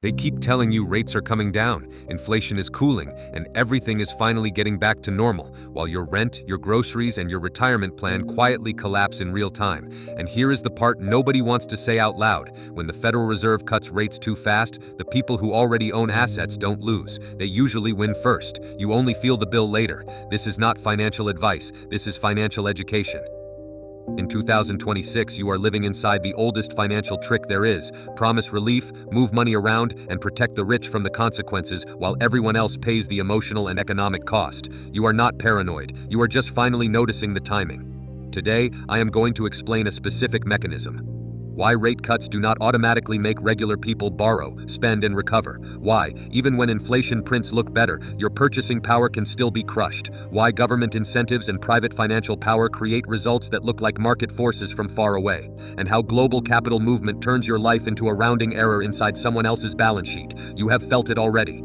They keep telling you rates are coming down, inflation is cooling, and everything is finally getting back to normal, while your rent, your groceries, and your retirement plan quietly collapse in real time. And here is the part nobody wants to say out loud. When the Federal Reserve cuts rates too fast, the people who already own assets don't lose. They usually win first. You only feel the bill later. This is not financial advice. This is financial education. In 2026, you are living inside the oldest financial trick there is. Promise relief, move money around, and protect the rich from the consequences while everyone else pays the emotional and economic cost. You are not paranoid. You are just finally noticing the timing. Today, I am going to explain a specific mechanism. Why rate cuts do not automatically make regular people borrow, spend, and recover. Why, even when inflation prints look better, your purchasing power can still be crushed. Why government incentives and private financial power create results that look like market forces from far away. And how global capital movement turns your life into a rounding error inside someone else's balance sheet. You have felt it already.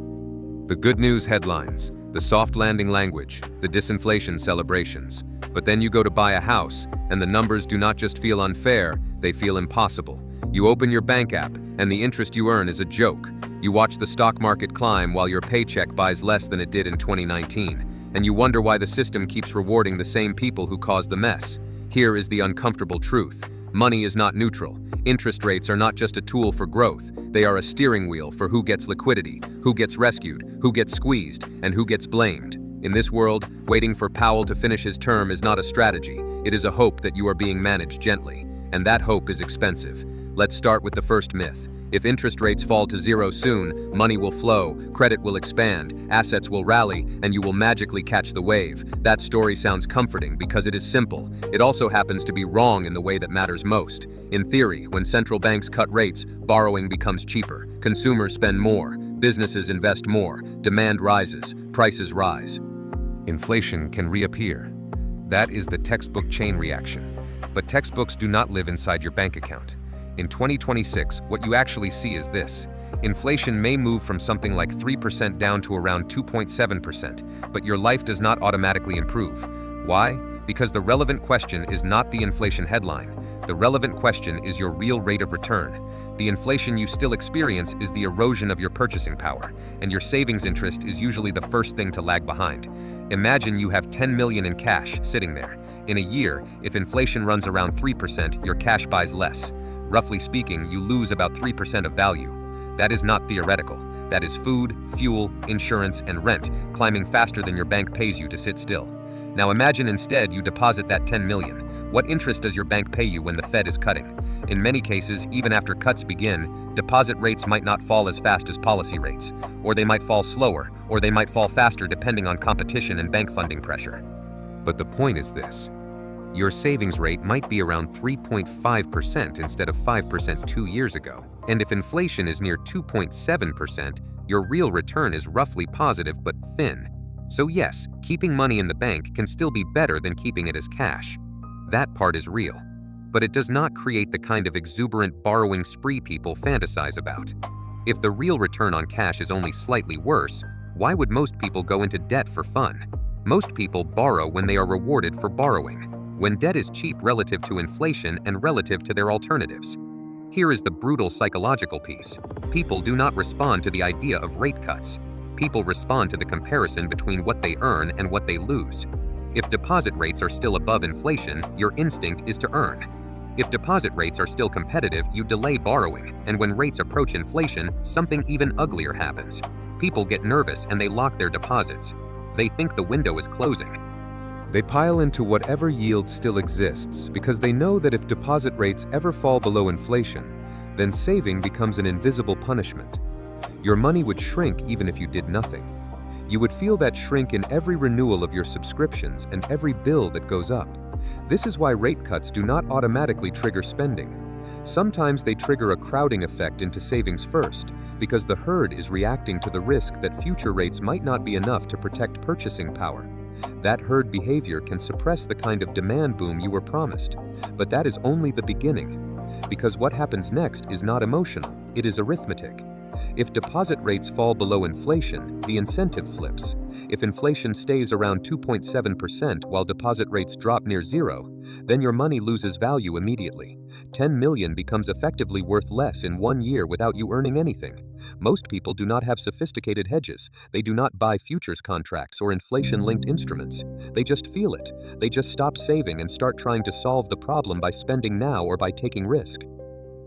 The good news headlines, the soft landing language, the disinflation celebrations. But then you go to buy a house, and the numbers do not just feel unfair, they feel impossible. You open your bank app, and the interest you earn is a joke. You watch the stock market climb while your paycheck buys less than it did in 2019, and you wonder why the system keeps rewarding the same people who caused the mess. Here is the uncomfortable truth. Money is not neutral. Interest rates are not just a tool for growth. They are a steering wheel for who gets liquidity, who gets rescued, who gets squeezed, and who gets blamed. In this world, waiting for Powell to finish his term is not a strategy. It is a hope that you are being managed gently. And that hope is expensive. Let's start with the first myth. If interest rates fall to zero soon, money will flow, credit will expand, assets will rally, and you will magically catch the wave. That story sounds comforting because it is simple. It also happens to be wrong in the way that matters most. In theory, when central banks cut rates, borrowing becomes cheaper, consumers spend more, businesses invest more, demand rises, prices rise. Inflation can reappear. That is the textbook chain reaction. But textbooks do not live inside your bank account. In 2026, what you actually see is this. Inflation may move from something like 3% down to around 2.7%, but your life does not automatically improve. Why? Because the relevant question is not the inflation headline. The relevant question is your real rate of return. The inflation you still experience is the erosion of your purchasing power, and your savings interest is usually the first thing to lag behind. Imagine you have 10 million in cash sitting there. In a year, if inflation runs around 3%, your cash buys less. Roughly speaking, you lose about 3% of value. That is not theoretical. That is food, fuel, insurance, and rent climbing faster than your bank pays you to sit still. Now imagine instead you deposit that 10 million. What interest does your bank pay you when the Fed is cutting? In many cases, even after cuts begin, deposit rates might not fall as fast as policy rates, or they might fall slower, or they might fall faster depending on competition and bank funding pressure. But the point is this. Your savings rate might be around 3.5% instead of 5% 2 years ago. And if inflation is near 2.7%, your real return is roughly positive but thin. So yes, keeping money in the bank can still be better than keeping it as cash. That part is real. But it does not create the kind of exuberant borrowing spree people fantasize about. If the real return on cash is only slightly worse, why would most people go into debt for fun? Most people borrow when they are rewarded for borrowing, when debt is cheap relative to inflation and relative to their alternatives. Here is the brutal psychological piece. People do not respond to the idea of rate cuts. People respond to the comparison between what they earn and what they lose. If deposit rates are still above inflation, your instinct is to earn. If deposit rates are still competitive, you delay borrowing, and when rates approach inflation, something even uglier happens. People get nervous and they lock their deposits. They think the window is closing. They pile into whatever yield still exists because they know that if deposit rates ever fall below inflation, then saving becomes an invisible punishment. Your money would shrink even if you did nothing. You would feel that shrink in every renewal of your subscriptions and every bill that goes up. This is why rate cuts do not automatically trigger spending. Sometimes they trigger a crowding effect into savings first, because the herd is reacting to the risk that future rates might not be enough to protect purchasing power. That herd behavior can suppress the kind of demand boom you were promised. But that is only the beginning, because what happens next is not emotional, it is arithmetic. If deposit rates fall below inflation, the incentive flips. If inflation stays around 2.7% while deposit rates drop near zero, then your money loses value immediately. $10 million becomes effectively worth less in 1 year without you earning anything. Most people do not have sophisticated hedges. They do not buy futures contracts or inflation-linked instruments. They just feel it. They just stop saving and start trying to solve the problem by spending now or by taking risk.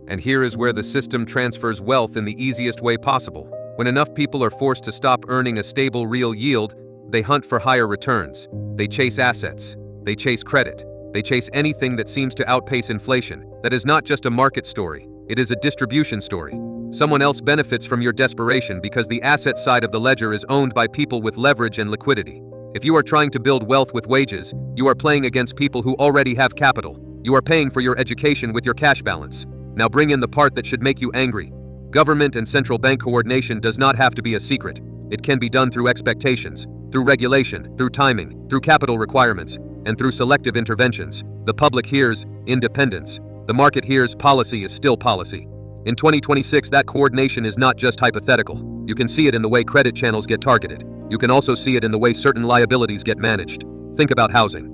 And here is where the system transfers wealth in the easiest way possible. When enough people are forced to stop earning a stable real yield, they hunt for higher returns. They chase assets. They chase credit. They chase anything that seems to outpace inflation. That is not just a market story. It is a distribution story. Someone else benefits from your desperation because the asset side of the ledger is owned by people with leverage and liquidity. If you are trying to build wealth with wages, you are playing against people who already have capital. You are paying for your education with your cash balance. Now bring in the part that should make you angry. Government and central bank coordination does not have to be a secret. It can be done through expectations, through regulation, through timing, through capital requirements, and through selective interventions. The public hears independence. The market hears policy is still policy. In 2026, that coordination is not just hypothetical. You can see it in the way credit channels get targeted. You can also see it in the way certain liabilities get managed. Think about housing.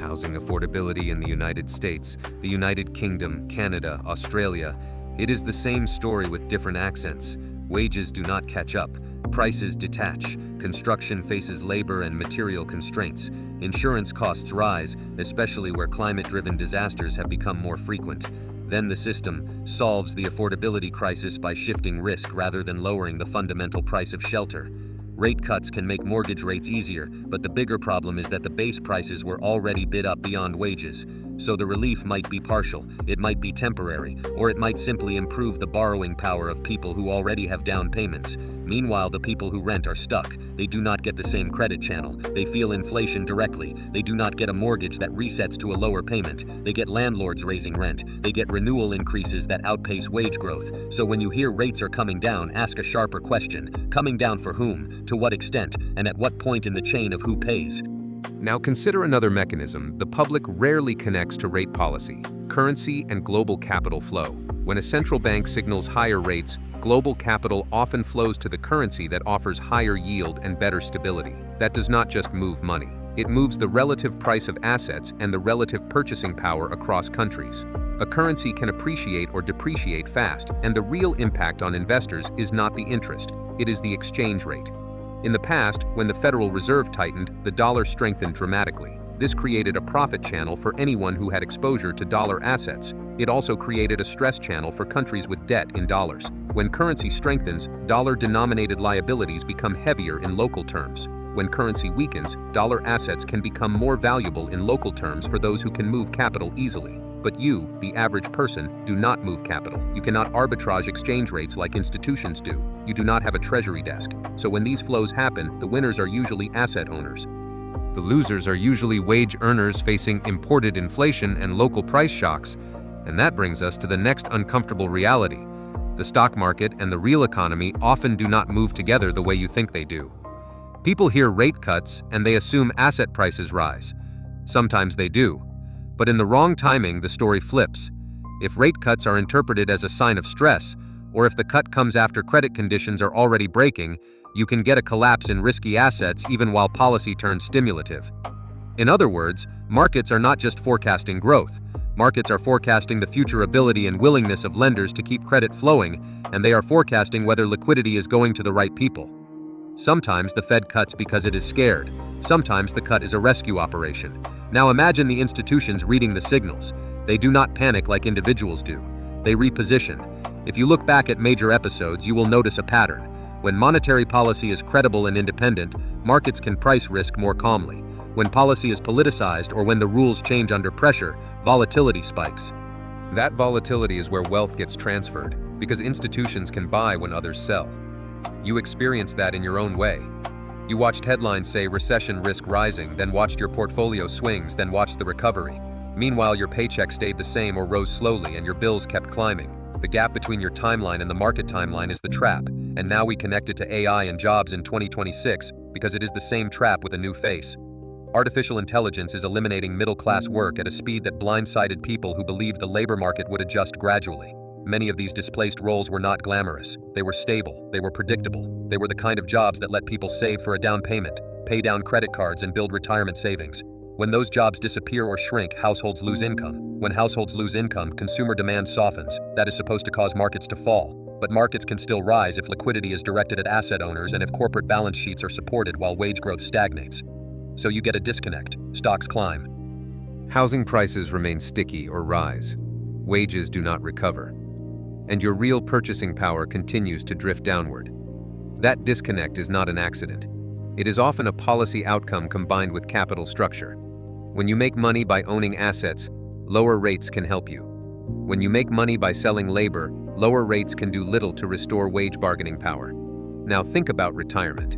Housing affordability in the United States, the United Kingdom, Canada, Australia. It is the same story with different accents. Wages do not catch up. Prices detach. Construction faces labor and material constraints. Insurance costs rise, especially where climate-driven disasters have become more frequent. Then the system solves the affordability crisis by shifting risk rather than lowering the fundamental price of shelter. Rate cuts can make mortgage rates easier, but the bigger problem is that the base prices were already bid up beyond wages. So the relief might be partial, it might be temporary, or it might simply improve the borrowing power of people who already have down payments. Meanwhile, the people who rent are stuck. They do not get the same credit channel. They feel inflation directly. They do not get a mortgage that resets to a lower payment. They get landlords raising rent. They get renewal increases that outpace wage growth. So when you hear rates are coming down, ask a sharper question. Coming down for whom? To what extent? And at what point in the chain of who pays? Now consider another mechanism the public rarely connects to rate policy: currency and global capital flow. When a central bank signals higher rates, global capital often flows to the currency that offers higher yield and better stability. That does not just move money. It moves the relative price of assets and the relative purchasing power across countries. A currency can appreciate or depreciate fast, and the real impact on investors is not the interest, it is the exchange rate. In the past, when the Federal Reserve tightened, the dollar strengthened dramatically. This created a profit channel for anyone who had exposure to dollar assets. It also created a stress channel for countries with debt in dollars. When currency strengthens, dollar-denominated liabilities become heavier in local terms. When currency weakens, dollar assets can become more valuable in local terms for those who can move capital easily. But you, the average person, do not move capital. You cannot arbitrage exchange rates like institutions do. You do not have a treasury desk. So when these flows happen, the winners are usually asset owners. The losers are usually wage earners facing imported inflation and local price shocks. And that brings us to the next uncomfortable reality. The stock market and the real economy often do not move together the way you think they do. People hear rate cuts and they assume asset prices rise. Sometimes they do. But in the wrong timing, the story flips. If rate cuts are interpreted as a sign of stress, or if the cut comes after credit conditions are already breaking, you can get a collapse in risky assets even while policy turns stimulative. In other words, markets are not just forecasting growth. Markets are forecasting the future ability and willingness of lenders to keep credit flowing, and they are forecasting whether liquidity is going to the right people. Sometimes the Fed cuts because it is scared. Sometimes the cut is a rescue operation. Now imagine the institutions reading the signals. They do not panic like individuals do. They reposition. If you look back at major episodes, you will notice a pattern. When monetary policy is credible and independent, markets can price risk more calmly. When policy is politicized or when the rules change under pressure, volatility spikes. That volatility is where wealth gets transferred, because institutions can buy when others sell. You experienced that in your own way. You watched headlines say recession risk rising, then watched your portfolio swings, then watched the recovery. Meanwhile, your paycheck stayed the same or rose slowly and your bills kept climbing. The gap between your timeline and the market timeline is the trap, and now we connect it to AI and jobs in 2026 because it is the same trap with a new face. Artificial intelligence is eliminating middle-class work at a speed that blindsided people who believed the labor market would adjust gradually. Many of these displaced roles were not glamorous. They were stable. They were predictable. They were the kind of jobs that let people save for a down payment, pay down credit cards, and build retirement savings. When those jobs disappear or shrink, households lose income. When households lose income, consumer demand softens. That is supposed to cause markets to fall. But markets can still rise if liquidity is directed at asset owners and if corporate balance sheets are supported while wage growth stagnates. So you get a disconnect. Stocks climb. Housing prices remain sticky or rise. Wages do not recover. And your real purchasing power continues to drift downward. That disconnect is not an accident. It is often a policy outcome combined with capital structure. When you make money by owning assets, lower rates can help you. When you make money by selling labor, lower rates can do little to restore wage bargaining power. Now think about retirement.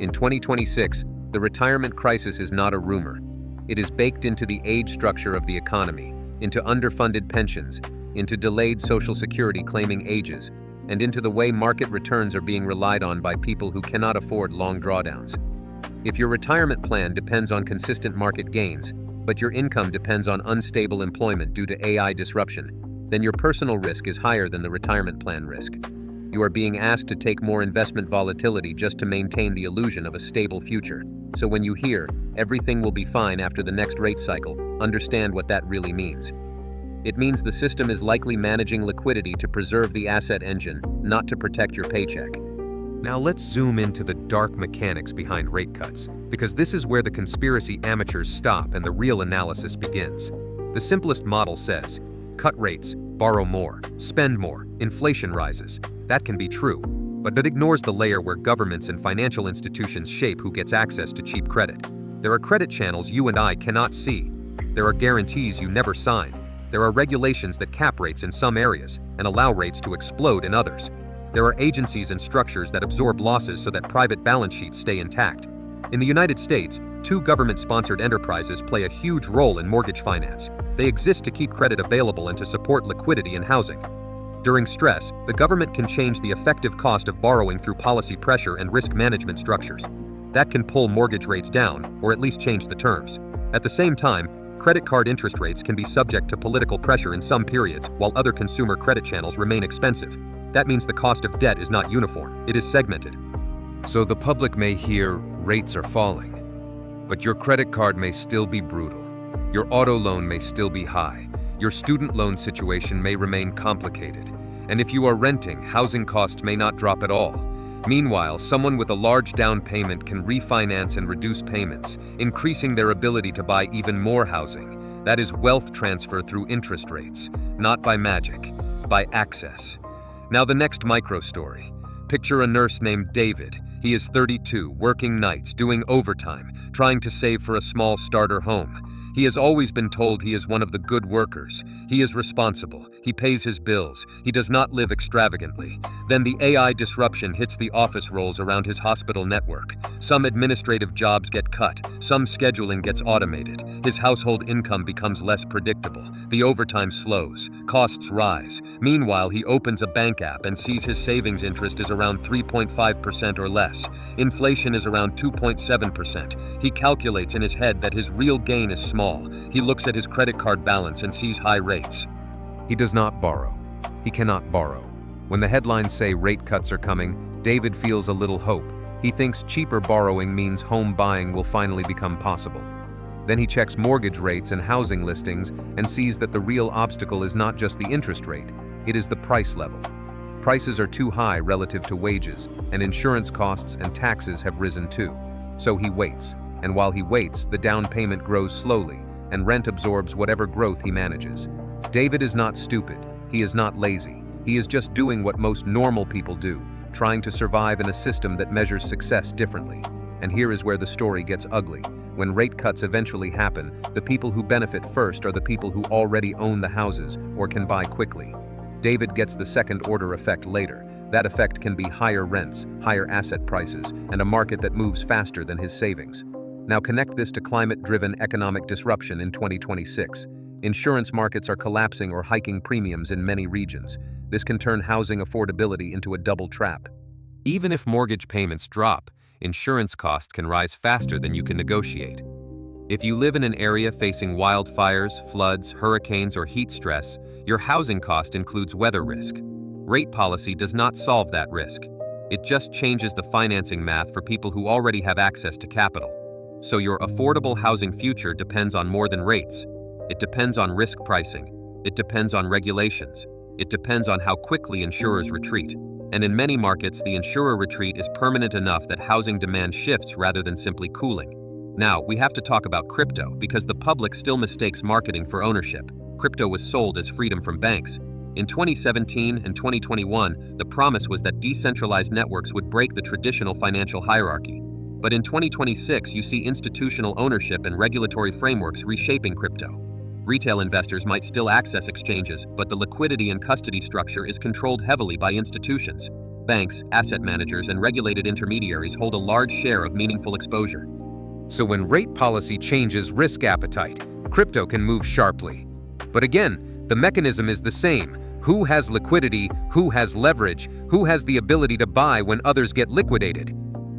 In 2026, the retirement crisis is not a rumor. It is baked into the age structure of the economy, into underfunded pensions, into delayed Social Security claiming ages, and into the way market returns are being relied on by people who cannot afford long drawdowns. If your retirement plan depends on consistent market gains, but your income depends on unstable employment due to AI disruption, then your personal risk is higher than the retirement plan risk. You are being asked to take more investment volatility just to maintain the illusion of a stable future. So when you hear, everything will be fine after the next rate cycle, understand what that really means. It means the system is likely managing liquidity to preserve the asset engine, not to protect your paycheck. Now let's zoom into the dark mechanics behind rate cuts, because this is where the conspiracy amateurs stop and the real analysis begins. The simplest model says, cut rates, borrow more, spend more, inflation rises. That can be true, but it ignores the layer where governments and financial institutions shape who gets access to cheap credit. There are credit channels you and I cannot see. There are guarantees you never sign. There are regulations that cap rates in some areas and allow rates to explode in others. There are agencies and structures that absorb losses so that private balance sheets stay intact. In the United States, two government-sponsored enterprises play a huge role in mortgage finance. They exist to keep credit available and to support liquidity in housing. During stress, the government can change the effective cost of borrowing through policy pressure and risk management structures. That can pull mortgage rates down, or at least change the terms. At the same time, credit card interest rates can be subject to political pressure in some periods, while other consumer credit channels remain expensive. That means the cost of debt is not uniform, it is segmented. So the public may hear rates are falling, but your credit card may still be brutal. Your auto loan may still be high. Your student loan situation may remain complicated. And if you are renting, housing costs may not drop at all. Meanwhile, someone with a large down payment can refinance and reduce payments, increasing their ability to buy even more housing. That is wealth transfer through interest rates, not by magic, by access. Now the next micro story. Picture a nurse named David. He is 32, working nights, doing overtime, trying to save for a small starter home. He has always been told he is one of the good workers. He is responsible. He pays his bills. He does not live extravagantly. Then the AI disruption hits the office roles around his hospital network. Some administrative jobs get cut. Some scheduling gets automated. His household income becomes less predictable. The overtime slows. Costs rise. Meanwhile, he opens a bank app and sees his savings interest is around 3.5% or less. Inflation is around 2.7%. He calculates in his head that his real gain is small. He looks at his credit card balance and sees high rates. He does not borrow. He cannot borrow. When the headlines say rate cuts are coming, David feels a little hope. He thinks cheaper borrowing means home buying will finally become possible. Then he checks mortgage rates and housing listings and sees that the real obstacle is not just the interest rate, it is the price level. Prices are too high relative to wages, and insurance costs and taxes have risen too. So he waits. And while he waits, the down payment grows slowly, and rent absorbs whatever growth he manages. David is not stupid. He is not lazy. He is just doing what most normal people do, trying to survive in a system that measures success differently. And here is where the story gets ugly. When rate cuts eventually happen, the people who benefit first are the people who already own the houses or can buy quickly. David gets the second-order effect later. That effect can be higher rents, higher asset prices, and a market that moves faster than his savings. Now connect this to climate-driven economic disruption in 2026. Insurance markets are collapsing or hiking premiums in many regions. This can turn housing affordability into a double trap. Even if mortgage payments drop, insurance costs can rise faster than you can negotiate. If you live in an area facing wildfires, floods, hurricanes, or heat stress, your housing cost includes weather risk. Rate policy does not solve that risk. It just changes the financing math for people who already have access to capital. So your affordable housing future depends on more than rates. It depends on risk pricing. It depends on regulations. It depends on how quickly insurers retreat. And in many markets, the insurer retreat is permanent enough that housing demand shifts rather than simply cooling. Now, we have to talk about crypto because the public still mistakes marketing for ownership. Crypto was sold as freedom from banks. In 2017 and 2021, the promise was that decentralized networks would break the traditional financial hierarchy. But in 2026, you see institutional ownership and regulatory frameworks reshaping crypto. Retail investors might still access exchanges, but the liquidity and custody structure is controlled heavily by institutions. Banks, asset managers, and regulated intermediaries hold a large share of meaningful exposure. So when rate policy changes risk appetite, crypto can move sharply. But again, the mechanism is the same. Who has liquidity? Who has leverage? Who has the ability to buy when others get liquidated?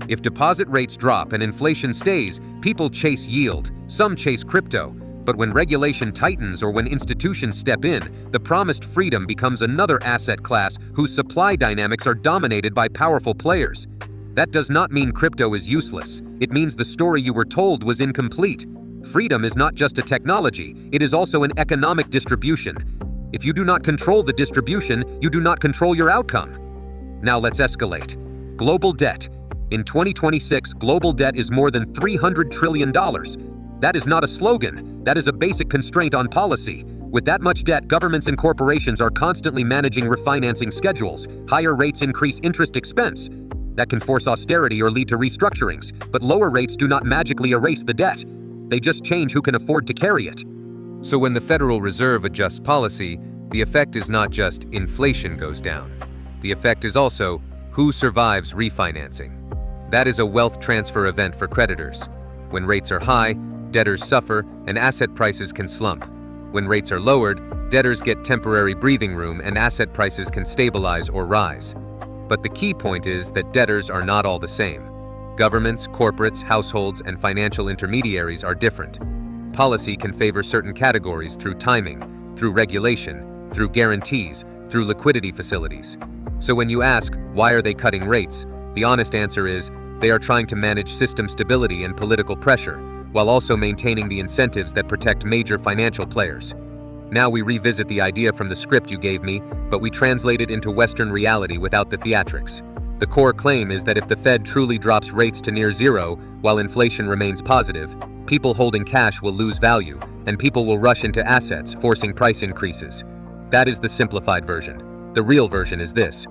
If deposit rates drop and inflation stays, people chase yield, some chase crypto. But when regulation tightens or when institutions step in, the promised freedom becomes another asset class whose supply dynamics are dominated by powerful players. That does not mean crypto is useless. It means the story you were told was incomplete. Freedom is not just a technology, it is also an economic distribution. If you do not control the distribution, you do not control your outcome. Now let's escalate. Global debt. In 2026, global debt is more than $300 trillion. That is not a slogan, that is a basic constraint on policy. With that much debt, governments and corporations are constantly managing refinancing schedules. Higher rates increase interest expense. That can force austerity or lead to restructurings, but lower rates do not magically erase the debt. They just change who can afford to carry it. So when the Federal Reserve adjusts policy, the effect is not just inflation goes down. The effect is also who survives refinancing. That is a wealth transfer event for creditors. When rates are high, debtors suffer and asset prices can slump. When rates are lowered, debtors get temporary breathing room and asset prices can stabilize or rise. But the key point is that debtors are not all the same. Governments, corporates, households, and financial intermediaries are different. Policy can favor certain categories through timing, through regulation, through guarantees, through liquidity facilities. So when you ask, why are they cutting rates? The honest answer is, they are trying to manage system stability and political pressure, while also maintaining the incentives that protect major financial players. Now we revisit the idea from the script you gave me, but we translate it into Western reality without the theatrics. The core claim is that if the Fed truly drops rates to near zero, while inflation remains positive, people holding cash will lose value, and people will rush into assets, forcing price increases. That is the simplified version. The real version is this.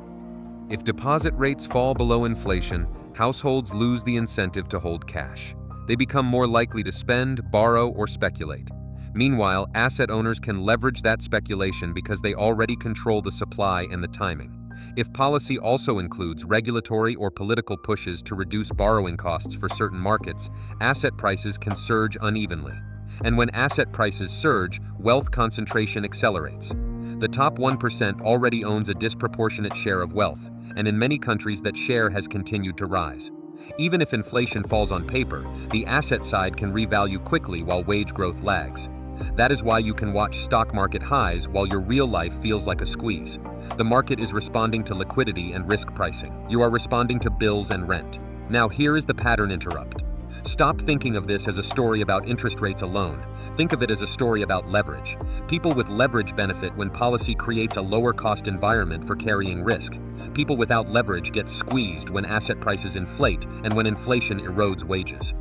If deposit rates fall below inflation, households lose the incentive to hold cash. They become more likely to spend, borrow, or speculate. Meanwhile, asset owners can leverage that speculation because they already control the supply and the timing. If policy also includes regulatory or political pushes to reduce borrowing costs for certain markets, asset prices can surge unevenly. And when asset prices surge, wealth concentration accelerates. The top 1% already owns a disproportionate share of wealth, and in many countries that share has continued to rise. Even if inflation falls on paper, the asset side can revalue quickly while wage growth lags. That is why you can watch stock market highs while your real life feels like a squeeze. The market is responding to liquidity and risk pricing. You are responding to bills and rent. Now here is the pattern interrupt. Stop thinking of this as a story about interest rates alone. Think of it as a story about leverage. People with leverage benefit when policy creates a lower cost environment for carrying risk. People without leverage get squeezed when asset prices inflate and when inflation erodes wages.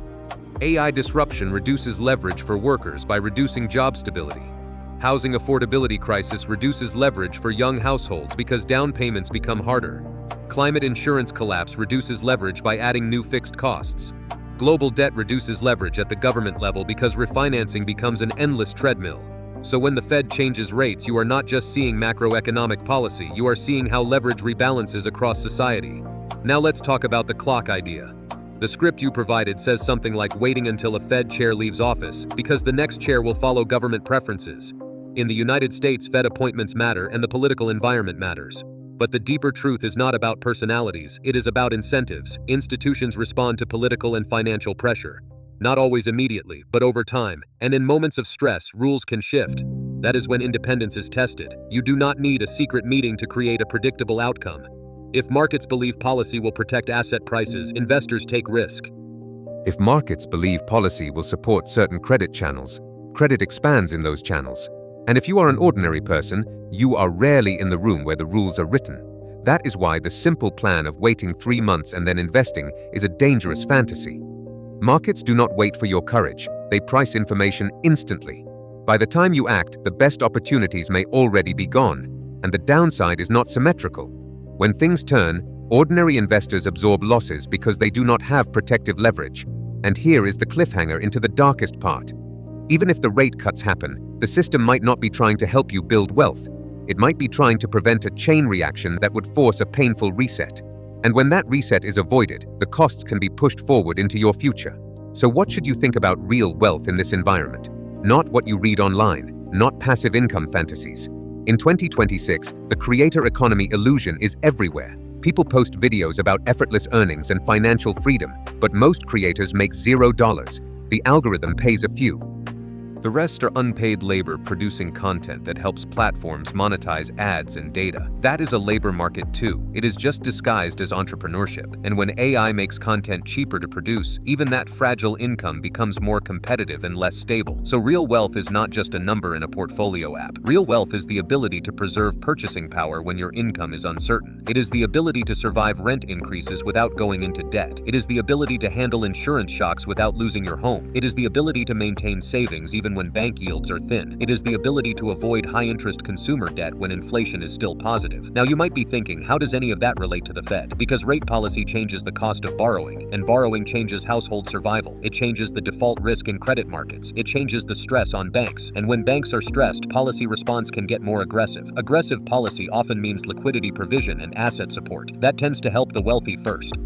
AI disruption reduces leverage for workers by reducing job stability. Housing affordability crisis reduces leverage for young households because down payments become harder. Climate insurance collapse reduces leverage by adding new fixed costs. Global debt reduces leverage at the government level because refinancing becomes an endless treadmill. So when the Fed changes rates, you are not just seeing macroeconomic policy, you are seeing how leverage rebalances across society. Now let's talk about the clock idea. The script you provided says something like waiting until a Fed chair leaves office because the next chair will follow government preferences. In the United States, Fed appointments matter and the political environment matters. But the deeper truth is not about personalities, it is about incentives. Institutions respond to political and financial pressure. Not always immediately, but over time, and in moments of stress, rules can shift. That is when independence is tested. You do not need a secret meeting to create a predictable outcome. If markets believe policy will protect asset prices, investors take risk. If markets believe policy will support certain credit channels, credit expands in those channels. And if you are an ordinary person, you are rarely in the room where the rules are written. That is why the simple plan of waiting 3 months and then investing is a dangerous fantasy. Markets do not wait for your courage, they price information instantly. By the time you act, the best opportunities may already be gone, and the downside is not symmetrical. When things turn, ordinary investors absorb losses because they do not have protective leverage. And here is the cliffhanger into the darkest part. Even if the rate cuts happen, the system might not be trying to help you build wealth. It might be trying to prevent a chain reaction that would force a painful reset. And when that reset is avoided, the costs can be pushed forward into your future. So what should you think about real wealth in this environment? Not what you read online, not passive income fantasies. In 2026, the creator economy illusion is everywhere. People post videos about effortless earnings and financial freedom, but most creators make $0. The algorithm pays a few. The rest are unpaid labor producing content that helps platforms monetize ads and data. That is a labor market too. It is just disguised as entrepreneurship. And when AI makes content cheaper to produce, even that fragile income becomes more competitive and less stable. So real wealth is not just a number in a portfolio app. Real wealth is the ability to preserve purchasing power when your income is uncertain. It is the ability to survive rent increases without going into debt. It is the ability to handle insurance shocks without losing your home. It is the ability to maintain savings even when bank yields are thin. It is the ability to avoid high-interest consumer debt when inflation is still positive. Now you might be thinking, how does any of that relate to the Fed? Because rate policy changes the cost of borrowing, and borrowing changes household survival. It changes the default risk in credit markets. It changes the stress on banks. And when banks are stressed, policy response can get more aggressive. Aggressive policy often means liquidity provision and asset support. That tends to help the wealthy first.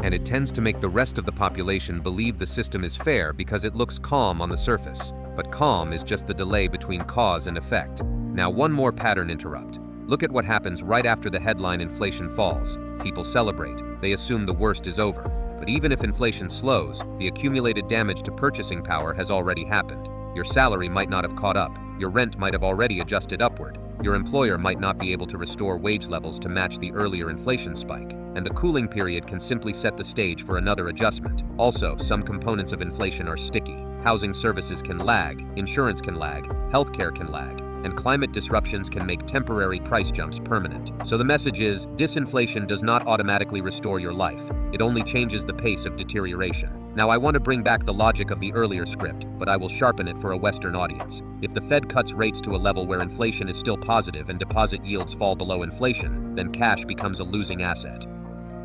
And it tends to make the rest of the population believe the system is fair because it looks calm on the surface. But calm is just the delay between cause and effect. Now one more pattern interrupt. Look at what happens right after the headline inflation falls. People celebrate. They assume the worst is over. But even if inflation slows, the accumulated damage to purchasing power has already happened. Your salary might not have caught up. Your rent might have already adjusted upward. Your employer might not be able to restore wage levels to match the earlier inflation spike. And the cooling period can simply set the stage for another adjustment. Also, some components of inflation are sticky. Housing services can lag, insurance can lag, healthcare can lag, and climate disruptions can make temporary price jumps permanent. So the message is, disinflation does not automatically restore your life. It only changes the pace of deterioration. Now I want to bring back the logic of the earlier script, but I will sharpen it for a Western audience. If the Fed cuts rates to a level where inflation is still positive and deposit yields fall below inflation, then cash becomes a losing asset.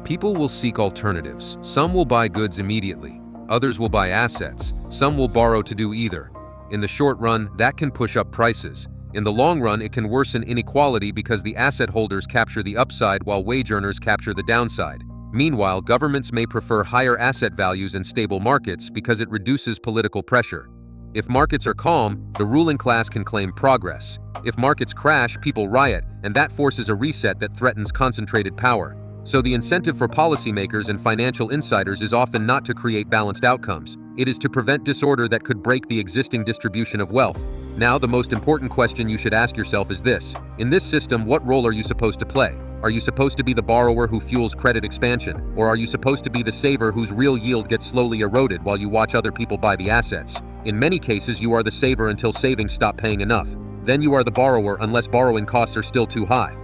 People will seek alternatives. Some will buy goods immediately. Others will buy assets. Some will borrow to do either. In the short run, that can push up prices. In the long run, it can worsen inequality because the asset holders capture the upside while wage earners capture the downside. Meanwhile, governments may prefer higher asset values and stable markets because it reduces political pressure. If markets are calm, the ruling class can claim progress. If markets crash, people riot, and that forces a reset that threatens concentrated power. So the incentive for policymakers and financial insiders is often not to create balanced outcomes. It is to prevent disorder that could break the existing distribution of wealth. Now, the most important question you should ask yourself is this. In this system, what role are you supposed to play? Are you supposed to be the borrower who fuels credit expansion? Or are you supposed to be the saver whose real yield gets slowly eroded while you watch other people buy the assets? In many cases, you are the saver until savings stop paying enough. Then you are the borrower unless borrowing costs are still too high.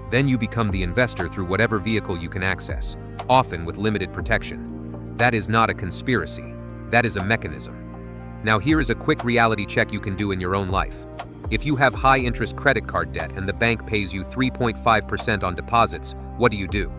Then you become the investor through whatever vehicle you can access, often with limited protection. That is not a conspiracy. That is a mechanism. Now here is a quick reality check you can do in your own life. If you have high-interest credit card debt and the bank pays you 3.5% on deposits, what do?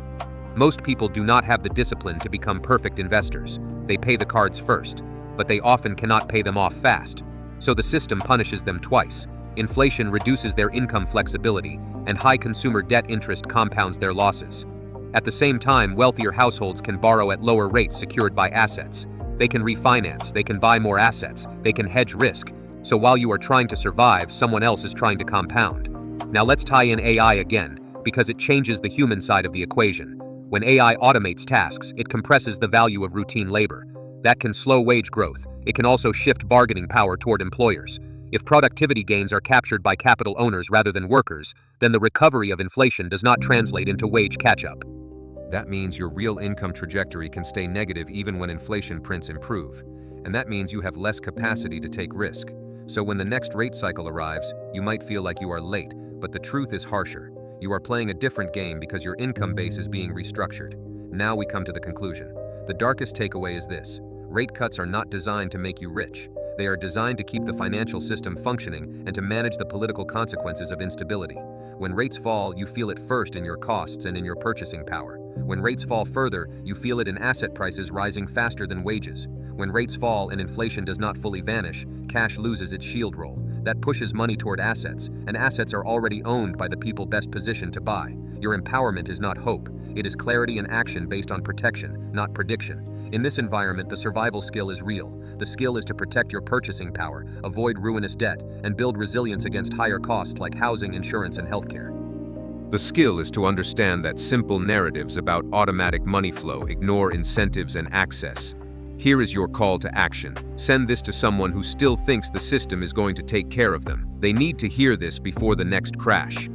Most people do not have the discipline to become perfect investors. They pay the cards first, but they often cannot pay them off fast. So the system punishes them twice. Inflation reduces their income flexibility, and high consumer debt interest compounds their losses. At the same time, wealthier households can borrow at lower rates secured by assets. They can refinance, they can buy more assets, they can hedge risk. So while you are trying to survive, someone else is trying to compound. Now let's tie in AI again, because it changes the human side of the equation. When AI automates tasks, it compresses the value of routine labor. That can slow wage growth. It can also shift bargaining power toward employers. If productivity gains are captured by capital owners rather than workers, then the recovery of inflation does not translate into wage catch-up. That means your real income trajectory can stay negative even when inflation prints improve. And that means you have less capacity to take risk. So when the next rate cycle arrives, you might feel like you are late, but the truth is harsher. You are playing a different game because your income base is being restructured. Now we come to the conclusion. The darkest takeaway is this: rate cuts are not designed to make you rich. They are designed to keep the financial system functioning and to manage the political consequences of instability. When rates fall, you feel it first in your costs and in your purchasing power. When rates fall further, you feel it in asset prices rising faster than wages. When rates fall and inflation does not fully vanish, cash loses its shield role. That pushes money toward assets, and assets are already owned by the people best positioned to buy. Your empowerment is not hope. It is clarity and action based on protection, not prediction. In this environment, the survival skill is real. The skill is to protect your purchasing power, avoid ruinous debt, and build resilience against higher costs like housing, insurance, and healthcare. The skill is to understand that simple narratives about automatic money flow ignore incentives and access. Here is your call to action. Send this to someone who still thinks the system is going to take care of them. They need to hear this before the next crash.